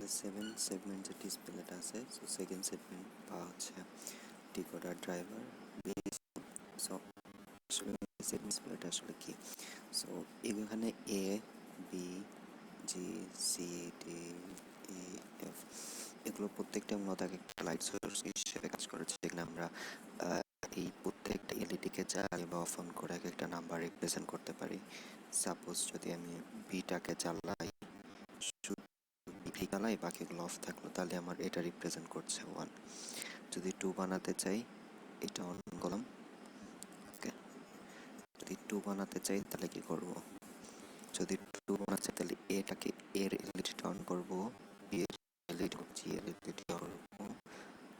তাহলে 7 সেগমেন্ট যে ডিসপ্লেটা আছে, সো সেকেন্ড সেগমেন্ট বা হচ্ছে ডিকোডার ড্রাইভার। সো আসলে সেকেন্ড ডিসপ্লেটা আসলে কি? সো এখানে A B G C D E F এগুলো প্রত্যেকটা মূলত একটা লাইট সোর্স হিসেবে কাজ করেছে, যেখানে আমরা এই প্রত্যেকটা এলইডিকে জ্বালিয়ে বা অফ অন করে এক একটা নাম্বার রিপ্রেজেন্ট করতে পারি। সাপোজ যদি আমি বিটাকে জ্বালাই, বি জ্বালাই, বাকিগুলো অফ থাকলো, তাহলে আমার এটা রিপ্রেজেন্ট করছে 1। যদি 2 বানাতে চাই, এটা অন করলাম। ওকে, যদি 2 বানাতে চাই তাহলে কি করব? যদি 2 বানাতে চাই তাহলে এটাকে এর এলইডিটা অন করব, বি এর এলইডি জি এর এলইডি অন করব,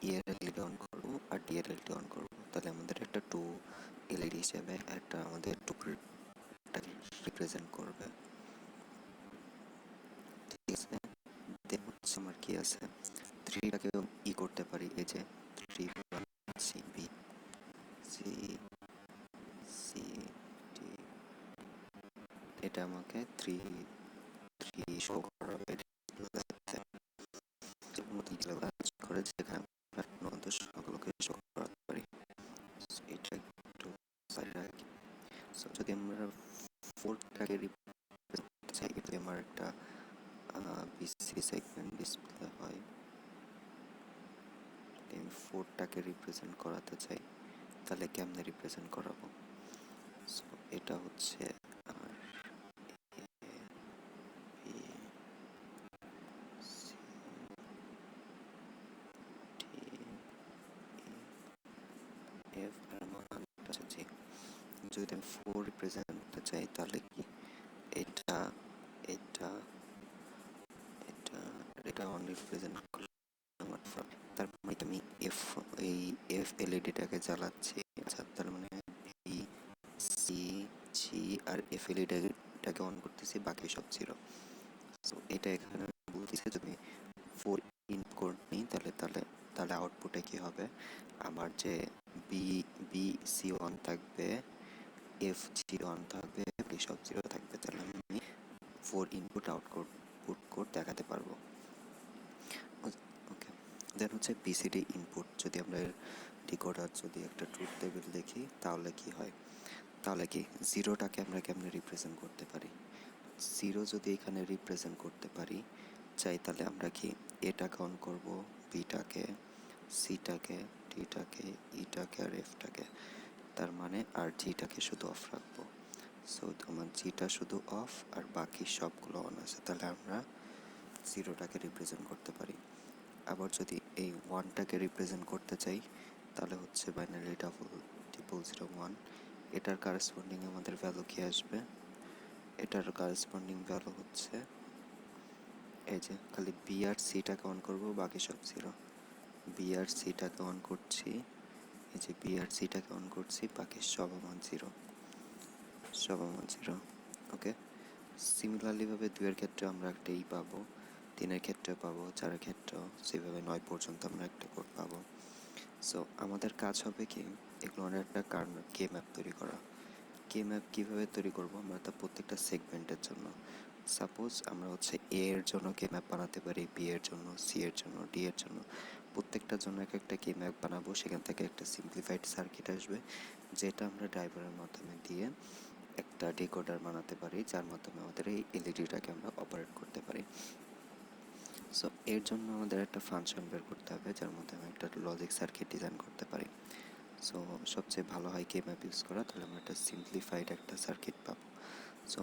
ই এর এলইডি অন করব, আর ডি এর এলইডি অন করব। তাহলে আমাদের একটা 2 এলইডি হিসেবে একটা আমাদের 2 রিপ্রেজেন্ট করবে। ঠিক আছে, দেন হচ্ছে আমার কি আছে, 3টাকে ই করতে পারি, এই যে 3 C B C C D, এটা আমাকে 3 শো করাবে করে, যেখানে আমরা সকলকে শো করাতে পারি। এটা একটু সাইডে রাখি। সো যদি আমরা 4টাকে রিপ্রেজেন্ট করতে চাই, যদি আমার একটা বিসি সেগমেন্ট ডিসপ্লে হয়, যদি আমি 4টাকে রিপ্রেজেন্ট করাতে চাই, তাহলে কেমনে রিপ্রেজেন্ট করাবো? সো এটা হচ্ছে আর B C D F R মানটা আছে। যদি আমি 4 রিপ্রেজেন্ট করতে চাই, তাহলে কি এটা এটা এটা এটা অন রিপ্রেজেন্ট করলাম আমার ফ্রন্ট। তার মানে আমি এই এফ এলইডিটাকে জ্বালাচ্ছি। আচ্ছা, তার মানে বি সি জি আর এফ এলইডিটাকে অন করতেছি, বাকি সব জিরো। সো এটা এখানে বলতেছে যদি 4 ইনপুট নিই, তাহলে তাহলে তাহলে আউটপুটে কি হবে, আমার যে বি বি সি অন থাকবে, এফ জি অন থাকবে, বাকি সব জিরো থাকবে। তাহলে আমি 4 ইনপুট আউটপুট কোড দেখাতে পারবো। ওকে, দেন হচ্ছে বিসিডি ইনপুট। যদি আমরা ডিকোডার যদি একটা ট্রুথ টেবিল দেখি, তাহলে কি হয়, তাহলে কি জিরোটাকে আমরা কেমনে রিপ্রেজেন্ট করতে পারি? জিরো যদি এখানে রিপ্রেজেন্ট করতে পারি চাই, তাহলে আমরা কি এটাকে অন করবো, বিটাকে, সিটাকে, ডিটাকে, ইটাকে আর এফটাকে। তার মানে আর জিটাকে শুধু অফ রাখবো। সো তোমার জিটা শুধু অফ আর বাকি সবগুলো অন আছে, তাহলে আমরা জিরোটাকে রিপ্রেজেন্ট করতে পারি। আবার যদি এই 1টাকে রিপ্রেজেন্ট করতে চাই, তাহলে হচ্ছে বাইনারি ট্রিপল 01। এটার কারেসপন্ডিং আমাদের ভ্যালু কি আসবে? এটার কারেসপন্ডিং ভ্যালু হচ্ছে এই যে, খালি বি আর সিটাকে অন করবো, বাকি সব জিরো। বি আর সিটাকে অন করছি, এই যে বি আর সিটাকে অন করছি, বাকি সব আমার জিরো, সব আমার জিরো। ওকে, সিমিলারলি ভাবে 2-এর ক্ষেত্রে আমরা একটা ই পাবো, 3-এর ক্ষেত্রে পাবো, 4-এর ক্ষেত্রেও সেভাবে 9 পর্যন্ত আমরা একটা কোড পাবো। সো আমাদের কাজ হবে কি, এগুলো একটা কে ম্যাপ তৈরি করা। কে ম্যাপ কীভাবে তৈরি করবো আমরা, তা প্রত্যেকটা সেগমেন্টের জন্য। সাপোজ আমরা হচ্ছে এ এর জন্য কে ম্যাপ বানাতে পারি, বি এর জন্য, সি এর জন্য, ডি এর জন্য, প্রত্যেকটার জন্য এক একটা কে ম্যাপ বানাবো। সেখান থেকে একটা সিম্পলিফাইড সার্কিট আসবে, যেটা আমরা ড্রাইভারের মাধ্যমে দিয়ে একটা ডিকোডার বানাতে পারি, যার মাধ্যমে আমাদের এই এলইডিটাকে আমরা অপারেট করতে পারি। সো এর জন্য আমাদের একটা ফাংশন বের করতে হবে, যার মধ্যে আমি একটা লজিক সার্কিট ডিজাইন করতে পারি। সো সবচেয়ে ভালো হয় কে ম্যাপ ইউজ করা, তাহলে আমরা একটা সিম্পলিফাইড একটা সার্কিট পাবো। সো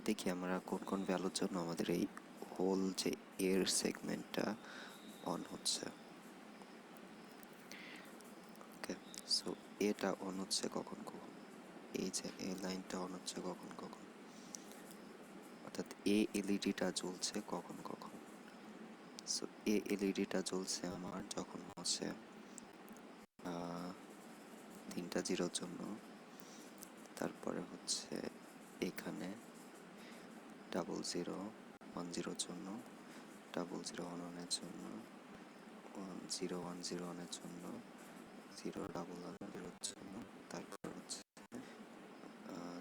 দেখি আমরা কোন কোন ভ্যালুর জন্য আমাদের এই হোল যে এর সেগমেন্টটা অন হচ্ছে। ওকে, সো এটা অন হচ্ছে কখন কখন, এই যে এই লাইনটা অন হচ্ছে কখন কখন, অর্থাৎ এ এলইডিটা জ্বলছে কখন কখন। সো এ এলইডিটা জ্বলছে আমার যখন হচ্ছে 3টা জিরোর জন্য, তারপরে হচ্ছে এখানে 0010 জন্য, 0011 জন্য, 0101 জন্য, 0110 জন্য, তারপর হচ্ছে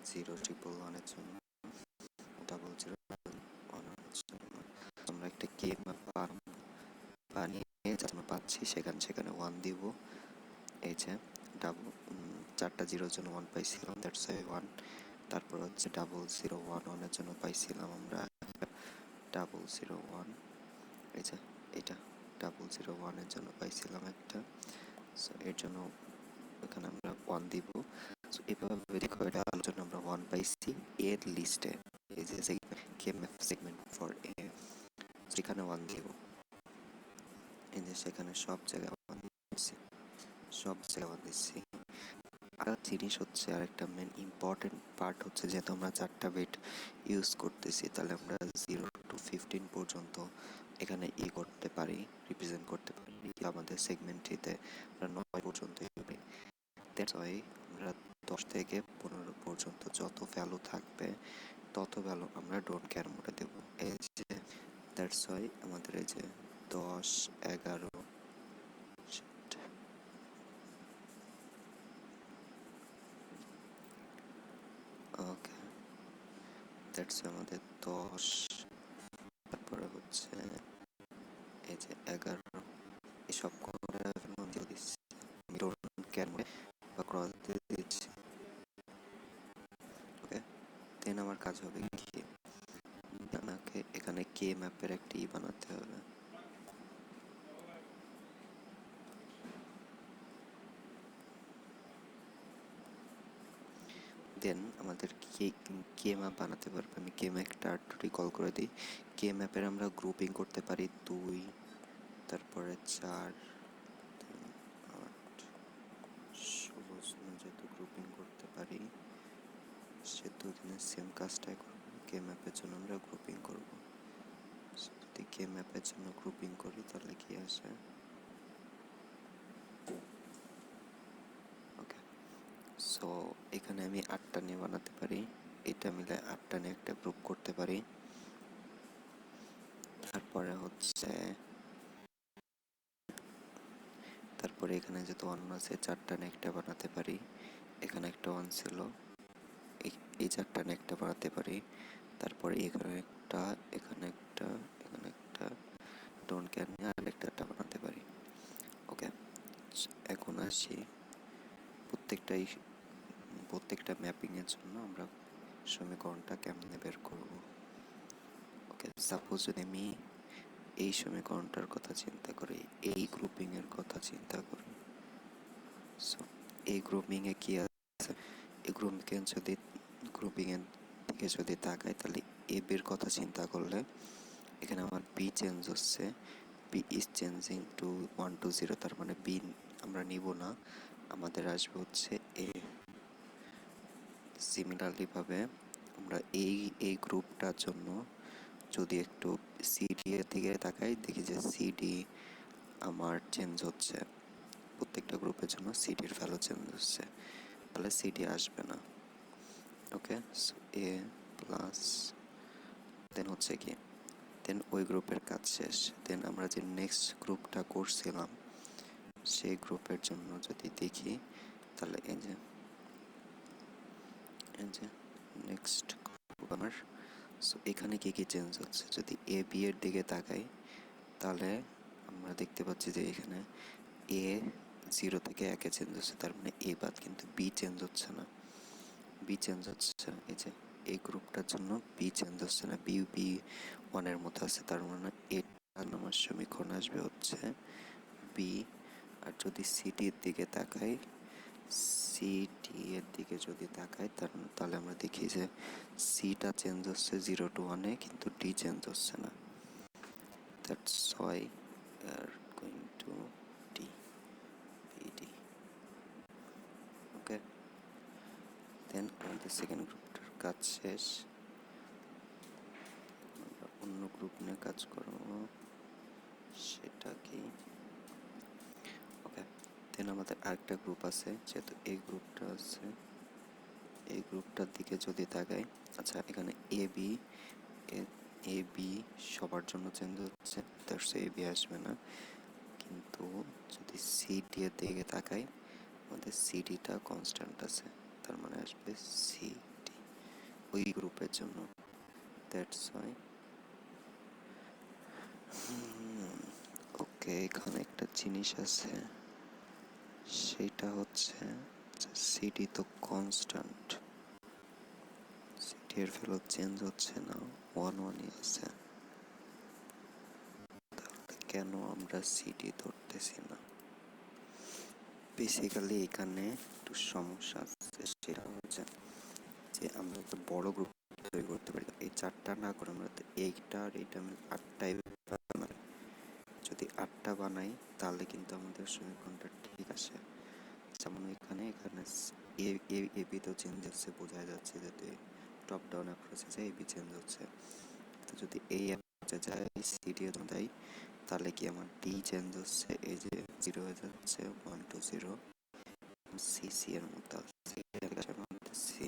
0111 জন্য, 0011 জন্য। আমরা একটা কে ম্যাপ বানিয়ে আমরা পাচ্ছি সেখানে 1 দিব। এই যে ডাবল 4টা জিরোর জন্য 1 পাইছিলাম, দ্যাটস ওয়াই 1। তারপর হচ্ছে 0011 এর জন্য পাইছিলাম আমরা 001। এই যে এটা 001 এর জন্য পাইছিলাম একটা, সো এর জন্য এখানে আমরা 1 দিব। সো এভাবে রিকোয়ার্ডের জন্য আমরা 1 পাইছি এর লিস্টে। এই যে কেএমএফ সেগমেন্ট ফর এ, সেখানে 1 দিব। এই যে সেখানে সব জায়গায় 1 দিচ্ছি, সব জায়গায় 1 দিচ্ছি। আর জিনিস হচ্ছে, আরেকটা মেন ইম্পর্টেন্ট পার্ট হচ্ছে, যেহেতু আমরা 4টা বিট ইউজ করতেছি, তাহলে আমরা 0 to 15 পর্যন্ত এখানে করতে পারি, রিপ্রেজেন্ট করতে পারি। আমাদের সেগমেন্টটিতে আমরা 9 পর্যন্ত হবে। দ্যাটস ওয়াই আমরা 10 থেকে 15 পর্যন্ত যত ভ্যালু থাকবে তত ভ্যালু আমরা ডোন্ট কেয়ার মোডে দেব। এই যে দ্যাটস ওয়াই আমাদের এই যে 10, 11, ওকে, দ্যাটস আমাদের 10, তারপরে হচ্ছে এই যে 11, এসব করে দিয়ে দিচ্ছি আমি ডোন্ট কেয়ার মোডে বা ক্রস দিয়ে দিচ্ছি। ওকে, দেন আমার কাজ হবে কি, আমাকে এখানে কে ম্যাপের একটা বানাতে হবে। দেন আমাদের কে ম্যাপ বানাতে পারবে। আমি কে ম্যাপটা রিকল করে দিই। কে ম্যাপের আমরা গ্রুপিং করতে পারি 2, তারপরে 4, 8, 16 যেহেতু গ্রুপিং করতে পারি, সেহেতু এখানে সেম কাজটাই করবো। কে ম্যাপের জন্য আমরা গ্রুপিং করব। যদি কে ম্যাপের জন্য গ্রুপিং করি তাহলে কি আসে, ওকে। সো এখানে আমি 8টা নিয়ে বানাতে পারি, এটা মিলে 8টা নিয়ে একটা গ্রুপ করতে পারি। তারপরে হচ্ছে তারপরে এখানে যেহেতু 1 আছে, 4টা নিয়ে একটা বানাতে পারি। এখানে একটা 1 ছিল, এই 4টা নিয়ে একটা বানাতে পারি। তারপরে এখানে একটা, এখানে একটা, এখানে একটা, ডোন্ট কেয়ার নিয়ে আরেকটা বানাতে পারি। ওকে, এখন আসি প্রত্যেকটা ম্যাপিংয়ের জন্য আমরা সমীকরণটা কেমনে বের করব। ওকে, সাপোজ যদি আমি এই সমীকরণটার কথা চিন্তা করি, এই গ্রুপিংয়ের কথা চিন্তা করি, সো এই গ্রুপিংয়ে কি আছে, এই গ্রুপিংয়ের দিকে যদি তাকাই, তাহলে এ বির কথা চিন্তা করলে এখানে আমার বি চেঞ্জ হচ্ছে, B is changing to 1 to 0, তার মানে বি আমরা নিব না, আমাদের আসবে হচ্ছে এ। সিমিলারলি ভাবে আমরা এই গ্রুপটার জন্য যদি একটু সিডি এর দিকে তাকাই, দেখি যে সিডি আমার চেঞ্জ হচ্ছে, প্রত্যেকটা গ্রুপের জন্য সিডির ভ্যালু চেঞ্জ হচ্ছে, তাহলে সিডি আসবে না। ওকে, সো এ প্লাস, দেন হচ্ছে কি, দেন ওই গ্রুপের কাজ শেষ। দেন আমরা যে নেক্সট গ্রুপটা করছিলাম সেই গ্রুপের জন্য যদি দেখি, তাহলে এই যে নেক্সট গ্রুপ আমার, সো এখানে কি কি চেঞ্জ হচ্ছে, যদি এ বি এর দিকে তাকাই তাহলে আমরা দেখতে পাচ্ছি যে এখানে এ 0 থেকে 1-এ চেঞ্জ হচ্ছে, তার মানে এ বাদ, কিন্তু বি চেঞ্জ হচ্ছে না, বি চেঞ্জ হচ্ছে। এই যে এই গ্রুপটার জন্য বি চেঞ্জ হচ্ছে না, বি 1-এর মধ্যে আছে, তার মানে এটা আমার সমীকরণ আসবে হচ্ছে বি। আর যদি সিটির দিকে তাকাই, সিটি এর দিকে যদি তাকাই, তাহলে আমরা দেখি যে সিটা চেঞ্জ হচ্ছে 0 to 1-এ, কিন্তু ডি চেঞ্জ হচ্ছে না। That's why we are going to D, BD. ওকে, দেন আমাদের সেকেন্ড গ্রুপটার কাজ শেষ, আমরা অন্য গ্রুপ নিয়ে কাজ করব, সেটা কি, ওকে। দেন আমাদের আরেকটা গ্রুপ আছে, যেহেতু এই গ্রুপটা আছে, এই গ্রুপটার দিকে যদি তাকাই, আচ্ছা এখানে এ বি সবার জন্য চেঞ্জ হচ্ছে, দ্যাটস এ বি আসবে না, কিন্তু যদি সিডি এর দিকে তাকাই, আমাদের সিডিটা কনস্ট্যান্ট আছে, তার মানে আসবে সিডি ওই গ্রুপের জন্য। দ্যাটস ওয়াই ওকে, এখানে একটা জিনিস আছে, সেটা হচ্ছে সিটি তো কনস্ট্যান্ট, সিটি এর ভ্যালু চেঞ্জ হচ্ছে না, 1 1ই আছে। তাহলে কেন আমরা সিটি ধরতেছি না? বেসিক্যালি এখানে একটু সমস্যা আছে, সেটা হচ্ছে যে আমরা একটা বড় গ্রুপ তৈরি করতে পারি। এই 4টা না করে আমরা এইটা আর এইটা মিলে 8টাই বানাই। যদি 8টা বানাই তাহলে কিন্তু আমাদের সমীকরণটা ঠিক আসে। যেমন এখানে এবি তো চেঞ্জ হচ্ছে, বোঝা যাচ্ছে যাতে টপ ডাউন অ্যাপ্রোচে এবি চেঞ্জ হচ্ছে। তো যদি এই অ্যাপ্রোচে যায়, সিডি দেয়, তাহলে কি আমার ডি চেঞ্জ হচ্ছে, এই যে 0 হয়ে যাচ্ছে 1 2 0, সি এর মধ্যে সি।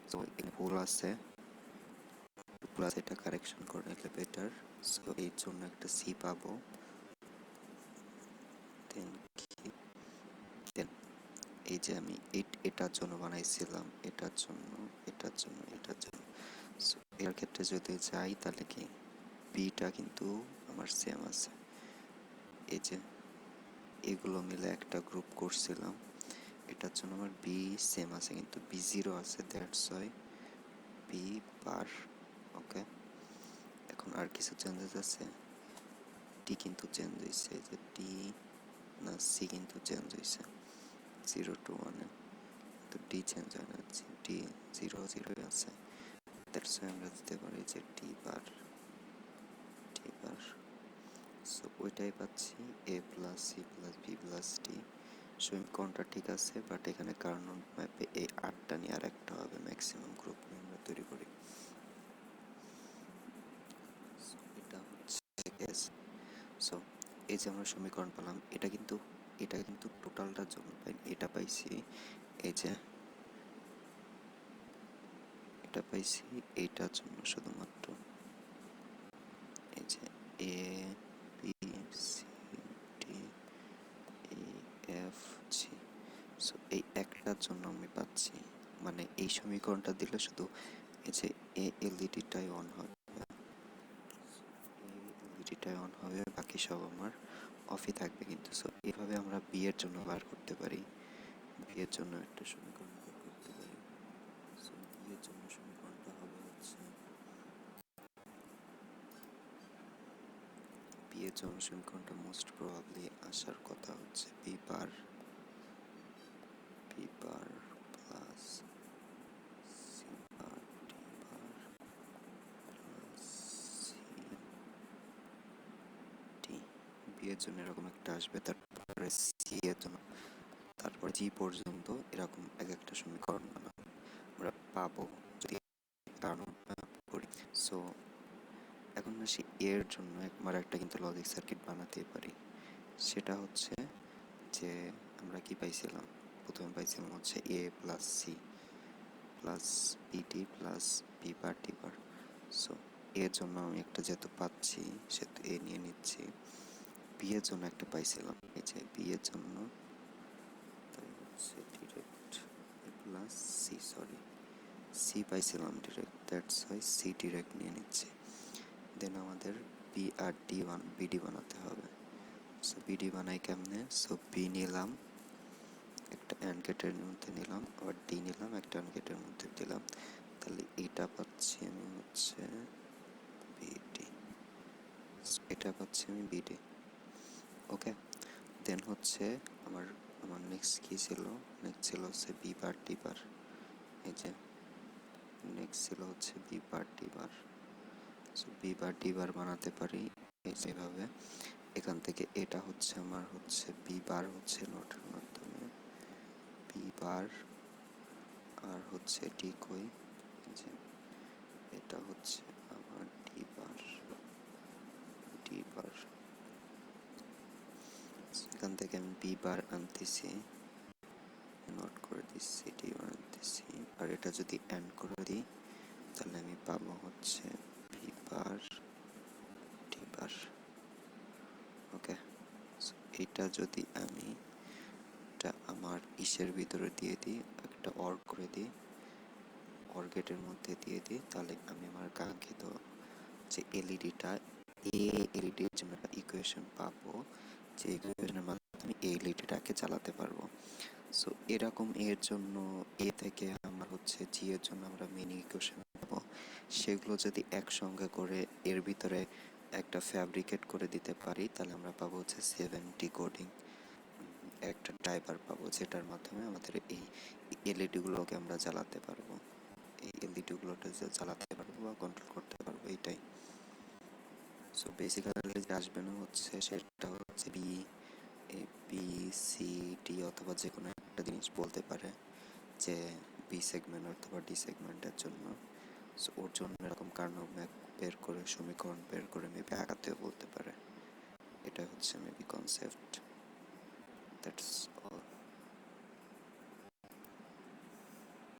তো এখানে ভুল আছে, প্লাস এটা কারেকশন করে নিলে বেটার। সো এই জন্য একটা সি পাবো। দেন কি, দেন এই যে আমি এটার জন্য বানাইছিলাম, এটার জন্য, এটার জন্য, এটার জন্য। সো এর ক্ষেত্রে যদি যাই তাহলে কি বিটা কিন্তু আমার সেম আছে। এই যে এগুলো মিলে একটা গ্রুপ করছিলাম, এটার জন্য আমার বি সেম আছে, কিন্তু বি 0 আছে, দ্যাটস ওয়াই বি বার। ওকে, এখন আর কিছু চেঞ্জেস আছে, টি কিন্তু চেঞ্জ হয়েছে, যে টি না সি কিন্তু চেঞ্জ হয়েছে 0 to 1 এ, তো ডি চেঞ্জ হয় না, ডি 0 0 আছে। দ্যাটস ওয়াই আমরা দিতে পারি যে টি বার, টি বার। সো ওইটাই পাচ্ছি, A plus C plus B plus D. সমীকরণটা ঠিক আছে, বাট এখানে কার্নোট ম্যাপে এই 8টা নিয়ে আর একটা হবে, ম্যাক্সিমাম গ্রুপ নিয়ে আমরা তৈরি করি। এটা হচ্ছে কেস। সো এই যে আমরা সমীকরণ পেলাম, এটা কিন্তু টোটালটার জন্য পাইনি, এটা পাইছি এই যে, এটা পাইছি এইটার জন্য শুধুমাত্র, এই যে A B C D E F G. So এই একটার জন্য আমি পাচ্ছি, মানে এই সমীকরণটা দিলে শুধু এই যে এ এলইডিটাই অন হবে, এলইডিটাই অন হবে, বাকি সব আমার অফই থাকবে কিন্তু। সো এভাবে আমরা বি এর জন্য বার করতে পারি, বি এর জন্য একটা সমীকরণ বার করতে পারি। সো বি এর জন্য সমীকরণটা হবে হচ্ছে, বি এর জন্য সমীকরণটা মোস্ট প্রবাবলি আসার কথা হচ্ছে B bar plus C bar D bar plus C D. B এর জন্য এরকম একটা আসবে, তারপরে সি এর জন্য, তারপর জি পর্যন্ত এরকম এক একটা সমীকরণ আমরা পাবো যদি কারণ করি। সো এখন আসি এর জন্য আমার একটা কিন্তু লজিক সার্কিট বানাতে পারি। সেটা হচ্ছে যে আমরা কি পাইছিলাম, প্রথমে পাইছিলাম হচ্ছে A plus C plus B D plus B bar D bar. So এর জন্য আমি একটা যেহেতু পাচ্ছি সেহেতু এ নিয়ে নিচ্ছি। বি এর জন্য একটা পাইছিলাম, এই যে বি এর জন্য, তাই হচ্ছে direct A plus C, sorry C পাইছিলাম direct, that's why C direct নিয়ে নিচ্ছি। দেন আমাদের বি আর বিডি বানাতে হবে। সো বিডি বানাই কেমনে, সো বি নিলাম, একটা অ্যান্ড গেটের মধ্যে নিলাম, আবার ডি নিলাম, একটা অ্যান্ড গেটের মধ্যে দিলাম, তাহলে এটা পাচ্ছি আমি হচ্ছে বিডি, এটা পাচ্ছি আমি বিডি। ওকে, দেন হচ্ছে আমার আমার নেক্সট কি ছিল, নেক্সট ছিল হচ্ছে বি বার ডি বার। এই যে নেক্সট ছিল হচ্ছে B bar D bar. So B bar D বার বানাতে পারি এইভাবে। এখান থেকে এটা হচ্ছে আমার হচ্ছে বি বার হচ্ছে নোটের মাধ্যমে বি বার, আর হচ্ছে ডি কই, যে এটা হচ্ছে আমার ডি বার, ডি বার। এখান থেকে আমি বি বার আনতেছি, নোট করে দিচ্ছি, ডি বার আনতেছি, আর এটা যদি অ্যান্ড করে দিই তাহলে আমি পাবো হচ্ছে বি বার ডি বার। ওকে, এটা যদি আমি এটা আমার ইসের ভিতরে দিয়ে দিই, একটা অর করে দিই, অর গেটের মধ্যে দিয়ে দিই, তাহলে আমি আমার কাঙ্ক্ষিত যে এলইডিটা এ এলইডির জন্য একটা ইকুয়েশন পাবো, যে ইকুয়েশনের মাধ্যমে এই এলইডিটাকে চালাতে পারবো। সো এরকম এর জন্য এ থেকে আমার হচ্ছে জি এর জন্য আমরা মিনি ইকুয়েশন পাবো, সেগুলো যদি একসঙ্গে করে এর ভিতরে একটা ফ্যাব্রিকেট করে দিতে পারি, তাহলে আমরা পাবো হচ্ছে 7 ডিকোডিং একটা ড্রাইভার পাবো, যেটার মাধ্যমে আমাদের এই এলইডিগুলোকে আমরা জ্বালাতে পারবো, এই এলইডিগুলোটা চালাতে পারবো বা কন্ট্রোল করতে পারবো, এইটাই। সো বেসিক্যালি যে আসবে না হচ্ছে সেটা হচ্ছে বি সি ডি অথবা যে কোনো একটা জিনিস বলতে পারে, যে বি সেগমেন্ট অথবা ডি সেগমেন্টের জন্য। সো ওর জন্য এরকম কার্নো ম্যাপ বের করে, সমীকরণ বের করে মেবি আগাতেও বলতে পারে। এটা হচ্ছে মেবি কনসেপ্ট। দ্যাটস